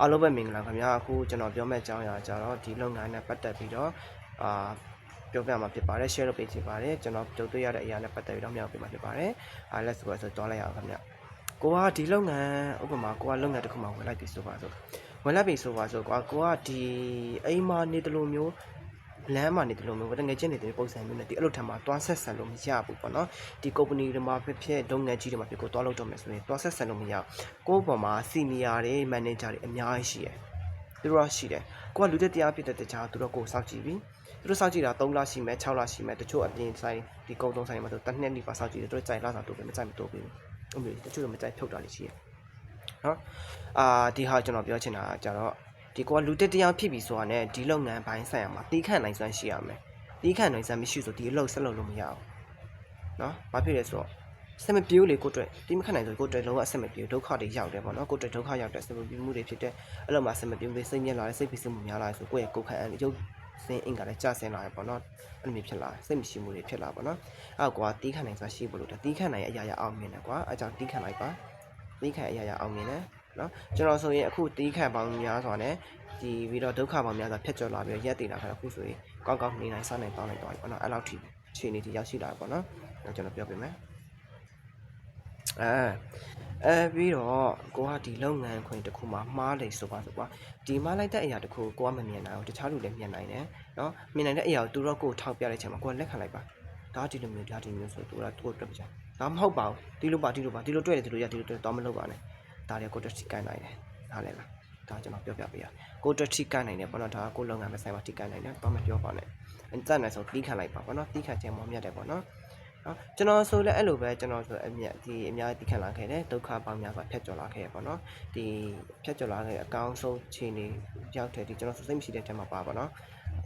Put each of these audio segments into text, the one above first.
အားလုံးပဲမင်္ဂလာခင်ဗျာအခုကျွန်တော်ပြောမယ့်အကြောင်းအရာကြတော့ဒီလုပ်ငန်းနဲ့ပတ်သက်ပြီးတော့ပြောပြမှာဖြစ်ပါတယ် share လုပ်ပေးချင်ပါတယ်ကျွန်တော်ကြုံတွေ့ရတဲ့အရာနဲ့ပတ်သက်ပြီးတော့မျှဝေပေးမှာဖြစ်ပါတယ်let's go ဆိုတော့တွားလိုက်အောင်ခင်ဗျကိုကဒီလုပ်ငန်းဥပမာကိုကလုပ်ငန်းတစ်ခုမှဝင်လိုက်ပြီဆိုပါစို့ဝင်လိုက်ပြီဆိုပါစို့ကိုကဒီအိမ်မှာနေတယ်လို့မျိုးလမ်းမှာနေတယ်လို့မျိုးတငယ်ချင်းနေတဲ့ပုံစံမျိုးနဲ့ဒီအဲ့လိုထမ်းမှာတွားဆက်ဆံလို့မရဘူးပေါ့နော်ဒီ company တွေမှာဖြစ်လုပ်ငန်းကြီးတွေမှာဖြစ်ကိုတွားလုပ်တော့မယ်ဆိုရင်တွားဆက်ဆံလို့မရကိုယ့်ပေါ်မှာ senior တွေ manager တွေအများကြီးရှိတယ်သူတို့ရှိတယ်ကိုကလူတက်တရားဖြစ်တဲ့တခြားသူတို့ကိုစောင့်ကြည့်ပြီသူတို့စောင့်ကြည့်တာ3လရှိမယ်6လရှိမယ်တချို့အပြင်ဆိုင်ဒီကုန်းသုံးဆိုင်မှာဆိုတစ်နှစ်နေပါစောင့်ကြည့်တယ်သူတို့ကြိုက်လာတာတို့ပဲမကြိုက်မတို့ဘူးဟုတ်ပြီတချို့တော့မကြိုက်ဖြုတ်တာလေးရှိတယ်နော်ဒီဟာကျွန်တော်ပြောချင်တာကြတော့ဒီကိုကလူတက်တရားဖြစ်ပြီဆိုတာနဲ့ဒီလုပ်ငန်းပိုင်းဆိုင်ရာမှာတီးခန့်နိုင်စွမ်းရှိရမယ်တီးခန့်နိုင်စွမ်းမရှိဆိုဒီအလုပ်ဆက်လုပ်လို့မရဘူးနော်ဘာဖြစ်လဲဆိုတော့စက်မပြေးလေကိုတွေ့တီးမခန့်နိုင်ဆိုကိုတွေ့လုံးဝအဆက်မပြေးဒုက္ခတွေရောက်တယ်ပေါ့နော်ကိုတွေ့ဒုက္ခရောက်တဲ့စက်မပြေးမှုတွေဖြစ်တဲ့အဲ့လိုမှစက်မပြေးစိတ်ညစ်လာတယ်စိတ်ဖိစီးမှုများလာတယ်ဆိုကိုယ့်ရဲ့ကိုယ်ခံအရုပ်စင်းအင်္ဂါလည်းကျဆင်းလာတယ်ပေါ့နော်အဲ့လိုမျိုးဖြစ်လာစိတ်မရှိမှုတွေဖြစ်လာပေါ့နော်အဲ့ကွာတီးခန့်နိုင်စွမ်းရှိဖို့လို့တီးခန့်နိုင်ရဲ့အရာရာအောင်မြင်တယ်ကွာအဲ့ကြောင့်တီးခန့်လိုက်ပါတီးခန့်အရာရာအောင်မြင်တယ်နော်ကျွန်တော်ဆိုရင်အခုတီးခန့်ပေါင်းများစွာနဲ့ဒီပြီးတော့ဒုက္ခပေါင်းများစွာဖြတ်ကျော်လာပြီးရက်တည်လာခါအခုဆိုရင်ကောင်းကောင်းနေနိုင်စားနိုင်တောင်းနိုင်သွားပြီပေါ့နော်အဲ့လောက်ထိအခြေအနေထိရောက်ရှိလာတယ်ပေါ့နော်ကျွန်တော်ပြောပြမယ်ပြီးတော့ကိုကဒီလုပ်ငန်းခွင်တစ်ခုမှာမှားလိုက်ဆိုပါဆိုကွာဒီမှားလိုက်တဲ့အရာတစ်ခုကိုကမမြင်နိုင်ဘူးတခြားလူလည်းမြင်နိုင်တယ်နော်မြင်နိုင်တဲ့အရာကိုသူတော့ကိုထောက်ပြတဲ့အချိန်မှာကိုကလက်ခံလိုက်ပါဒါဒီလိုမျိုးဒါဒီမျိုးဆိုသူကကိုတွေ့ကြဒါမဟုတ်ပါဘူးဒီလိုတွေ့တယ်ဒီလိုတွေ့တော့မလုပ်ပါနဲ့ဒါလည်းကိုတက်ထိကန်နိုင်တယ်ဒါလည်းလားဒါကျွန်တော်ပြောပြပေးရကိုတက်ထိကန်နိုင်တယ်ပေါ့နော်ဒါကကိုလုပ်ငန်းမဆိုင်မှာထိကန်နိုင်တယ်ဘာမှပြောပါနဲ့အစနဲ့ဆိုတီးခံလိုက်ပါပေါ့နော်တီးခံခြင်းမောမြတ်တယ်ပေါ့နော်ကျွန်တော်ဆိုလည်းအဲ့လိုပဲကျွန်တော်ဆိုအမြတ်ဒီအများကြီးခံလာခဲ့တယ်ဒုက္ခပေါင်းများစွာဖြတ်ကျော်လာခဲ့ရပေါ့နော်ဒီဖြတ်ကျော်လာခဲ့အကောင်းဆုံးခြေနေရောက်တယ်ဒီကျွန်တော်စိတ်မရှိတဲ့ထဲမှာပါပေါ့နော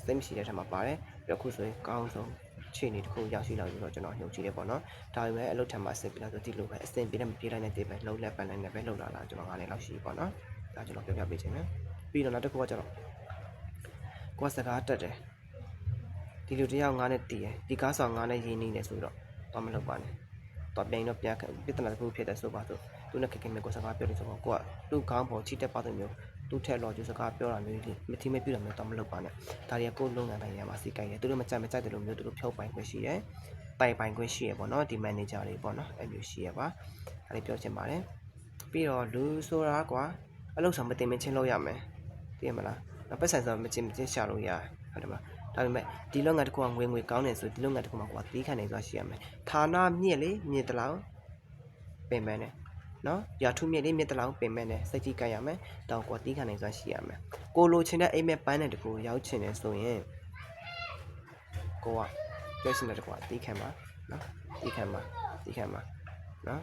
်စိတ်မရှိတဲ့ထဲမှာပါတယ်ပြီးတော့ခုဆိုရင်ကောင်းဆုံးခြေနေတစ်ခုရောက်ရှိလာပြီးတော့ကျွန်တော်ညှို့ကြည့်တယ်ပေါ့နော်ဒါပေမဲ့အလုပ်ထမ်းမှာအဆင်ပြေလာဆိုဒီလိုပဲအဆင်ပြေတဲ့မပြေလိုက်တဲ့တေးပဲလုံးလက်ပန်လိုက်နဲ့ပဲလှုပ်လာကျွန်တော်ကလည်းလောက်ရှိပေါ့နော်ဒါကျွန်တော်ပြောပြပေးခြင်းနဲ့ပြီးတော့နောက်တစ်ခုကကျွန်တော်ကိုယ်စကားတက်တယ်ဒီလူတယောက်ငါးနဲ့တည်တယ်ဒီကားဆောင်ငါးနဲ့ရင်းနေတယ်ဆိုတော့တော့မလုပ်ပါနဲ့တော့ပြန်တော့ပြန်ပြဿနာတစ်ခုဖြစ်တဲ့ဆိုပါဆိုသူနဲ့ခင်ခင်မျိုးကိုစကားပြောတယ်ဆိုတော့ကိုကသူ့ခေါင်းပေါ်ချိတက်ပါတယ်မျိုးသူ့ထက်လော်ကျစကားပြောတာမျိုးလေးမထီမဲ့ပြတာမျိုးတော့မလုပ်ပါနဲ့ဒါတွေကကိုယ်လုပ်ငန်းတိုင်းရမှာစီကိုင်းတယ်သူတို့မကြိုက်တယ်လို့မျိုးသူတို့ဖြုတ်ပိုင်ခွင့်ရှိတယ်ပိုင်ခွင့်ရှိရပေါ့နော်ဒီ manager တွေပေါ့နော်အဲ့မျိုးရှိရပါအဲ့ဒီပြောချင်ပါတယ်ပြီးတော့လူဆိုတာကွာအလုပ်ဆောင်မတင်မချင်းလုပ်ရမယ်သိရမလားပတ်စံဆိုမချင်းရှာလို့ရဟုတ်တယ်မလားဒါပေမဲ့ဒီလုပ်ငန်းတစ်ခုကငွေကောင်းတယ်ဆိုဒီလုပ်ငန်းတစ်ခုမှာကိုယ်ကတီးခံနေသွားရှိရမယ်ဌာနမြင့်လေမြင့်တလောက်ပင်မဲနဲ့နော်ရာထုမြင့်လေမြင့်တလောက်ပင်မဲနဲ့စိတ်ကြီးကြရမယ်တောင်ကိုယ်တီးခံနေသွားရှိရမယ်ကိုလိုချင်တဲ့အိမ်မက်ပန်းတဲ့တကူရောက်ချင်တယ်ဆိုရင်ကိုကပြောစင်တဲ့တကူတီးခံပါနော်တီးခံပါနော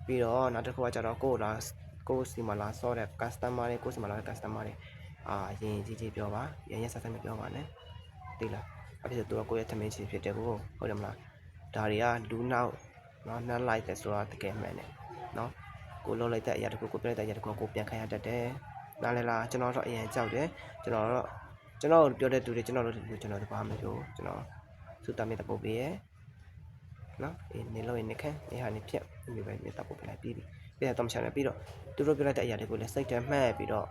်ပြီးတော့နောက်တစ်ခုကကြတော့ကိုစီမလာဆော့တဲ့ customer တွေကိုစီမလာတဲ့ customer တွေရင်ကြီးပြောပါရရဆက်ဆက်မပြောပါနဲ့သိလားအဖြစ်သူကကိုယ့်ရဲ့ထမင်းချီဖြစ်တယ်ကိုဟုတ်တယ်မလားဒါတွေကလူနောက်နော်နှမ်းလိုက်တယ်ဆိုတာတကယ်မှန်တယ်နော်ကိုလုံးလိုက်တဲ့အရာတခုကိုပြလိုက်တဲ့အရာတခုကိုပြန်ခံရတတ်တယ်နားလဲလားကျွန်တော်တော့အရင်ကြောက်တယ်ကျွန်တော်ပြောတဲ့သူတွေကျွန်တော်တို့ဘာမှမပြောကျွန်တော်သူတမ်းမြတ်ပုတ်ပေးရဲ့နော်နေလို့နေခံနေဟာနေဖြတ်ဒီပဲမြတ်ပုတ်ပေးလိုက်ပြီးတော့ချမ်းတယ်ပြီးတော့သူတို့ပြလိုက်တဲ့အရာတွေကိုလည်းစိတ်ထဲမှတ်ပြီးတော့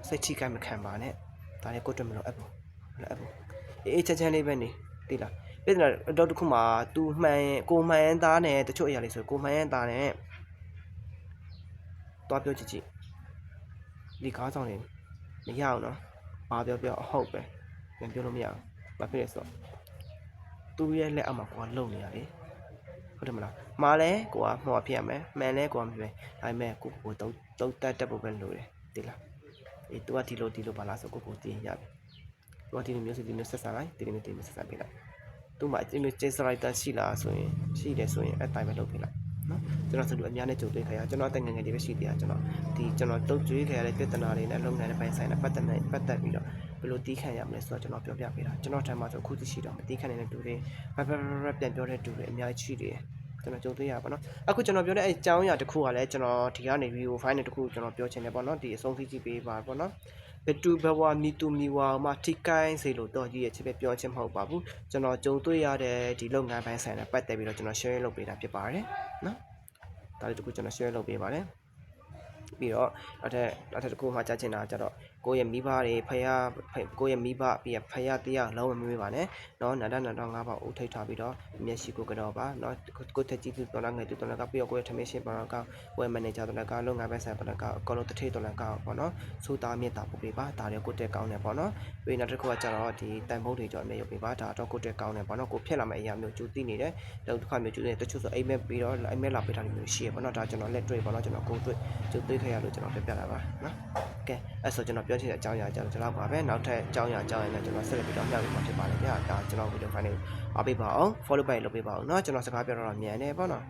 စိတ်ထိခိုက်မခံပါနဲ့ဒါလည်းကိုတွေ့မလို့အပ်ဘူးအေးချမ်းလေးပဲနေသိလားပြဿနာတော့တခုမှသူမှန်ကိုမှန်သားနဲ့တချို့အရာလေးဆိုကိုမှန်သားနဲ့တွားပြောကြည့်ဒီကားဆောင်နေမရအောင်နော်ဘာပြောအဟုတ်ပဲပြန်ပြောလို့မရအောင်ဘာဖြစ်လဲဆိုတော့သူ့ရဲ့လက်အောက်မှာကိုကလုံနေရလေဟုတ်တယ်မလားမှားလဲကိုကမှော်ဖြစ်ရမယ်မှန်လဲကိုကမဖြစ်ဒါပေမဲ့ကိုတုံးတက်ဖို့ပဲလိုတယ်သိလားအေး तू ကဒီလိုပါလားဆိုကိုတင်ရပြီတော့ဒီလိုမျိုးဒီမျိုးဆက်ဆံလိုက်ဒီလိုမျိုးဆက်ဆံပေးလိုက်သူ့မှာဒီမျိုး case writer ရှိလားဆိုရင်ရှိတယ်ဆိုရင်အဲ့တိုင်းပဲလုပ်ပေးလိုက်နော်ကျွန်တော်ဆိုလို့အများနဲ့ကြုံတွေ့ခဲ့ရကျွန်တော်တက်ငယ်လေးပဲရှိသေးတာကျွန်တော်တုတ်ကျွေးခဲ့ရတဲ့ပြဿနာတွေနဲ့လုပ်ငန်းတွေပိုင်းဆိုင်နဲ့ပတ်သက်ပြီးတော့ဘယ်လိုတီးခံရမလဲဆိုတော့ကျွန်တော်ပြောပြပေးတာကျွန်တော်ထမ်းမှာဆိုအခုသိရှိတော့မတီးခံနေတဲ့တူတွေပြန်ပြောတဲ့တူတွေအများကြီးရှိတယ်ကျွန်တော်ကြုံတွေ့ရပါတော့အခုကျွန်တော်ပြောတဲ့အကြောင်းအရာတစ်ခုကလည်းကျွန်တော်ဒီကနေ video file တစ်ခုကျွန်တော်ပြောချင်တယ်ပေါ့နော်ဒီအဆုံးထိပေးပါပေါ့နော်ဘတူဘဝမီတူမီဝါမှာထိကိုင်းစေလို့တော့ကြီးရဲ့ချစ်ပဲပြောချင်မဟုတ်ပါဘူးကျွန်တော်ကြုံတွေ့ရတဲ့ဒီလုပ်ငန်းပိုင်းဆိုင်နဲ့ပတ်သက်ပြီးတော့ကျွန်တော် share လုပ်ပေးတာဖြစ်ပါတယ်နော်ဒါလေးတခုကျွန်တော် share လုပ်ပေးပါတယ် ပြီးတော့နောက်ထပ်တစ်ခုမှကြားချင်တာကြတော့ကိုယ့်ရဲ့မိဘတွေကိုယ့်ရဲ့မိဘပြီးရဖယားတရားလုံးဝမမေးပါနဲ့เนาะနန္ဒ၅ပါးဦးထိတ်ထားပြီးတော့မျက်ရှိကိုကတော့ပါเนาะကိုတက်ကြီးသူတော်လာငယ်သူတော်လာကပြီးတော့ကိုယ့်ရဲ့ထမင်းရှင်ပေါ်တော့ကိုယ့်ရဲ့မန်နေဂျာတော်လာကလုပ်ငန်းပဲဆိုင်ပေါ်တော့အကောလုံးတစ်ထိတ်တော်လာကပေါ့เนาะစူသားမြင့်တာပို့ပေးပါဒါတွေကိုတက်ကောင်းတယ်ပေါ့เนาะပြီးနောက်တစ်ခုကကြတော့ဒီတန်ဖိုးတွေကြောင့်အမြဲရုပ်ပေးပါဒါတော့ကိုတက်ကောင်းတယ်ပေါ့เนาะကိုဖြစ်လာမယ့်အရာမျိုးကျူသိနေတယ်တော့တစ်ခါမျိုးကျူနေတချို့ဆိုအိမ်မက်ပြီးတော့အိမ်မက်လာပေးတာမျိုးရှိရပေါ့เนาะဒါကျွန်တော်လက်တွေ့ပေါ့เนาะကျွန်တော်ကိုတွေ့ကျူသိခဲ့ရလို့ကျွန်တော်ပြပြတာပါเนาะကဲအဲ့ဆိုကျွန်တော်ပြောချင်တဲ့အကြောင်းအရာကျွန်တော်ပါပဲနောက်ထပ်အကြောင်းအရာနဲ့ကျွန်တော်ဆက်လက်ပြီးတော့မျှဝေမှာဖြစ်ပါတယ်ဗျာဒါကျွန်တော်ဗီဒီယိုဖိုင်လေးအားပေးပါအောင် follow လုပ်ပေးပါအောင်เนาะကျွန်တော်စကားပြောတော့မြန်နေပေါ့နော်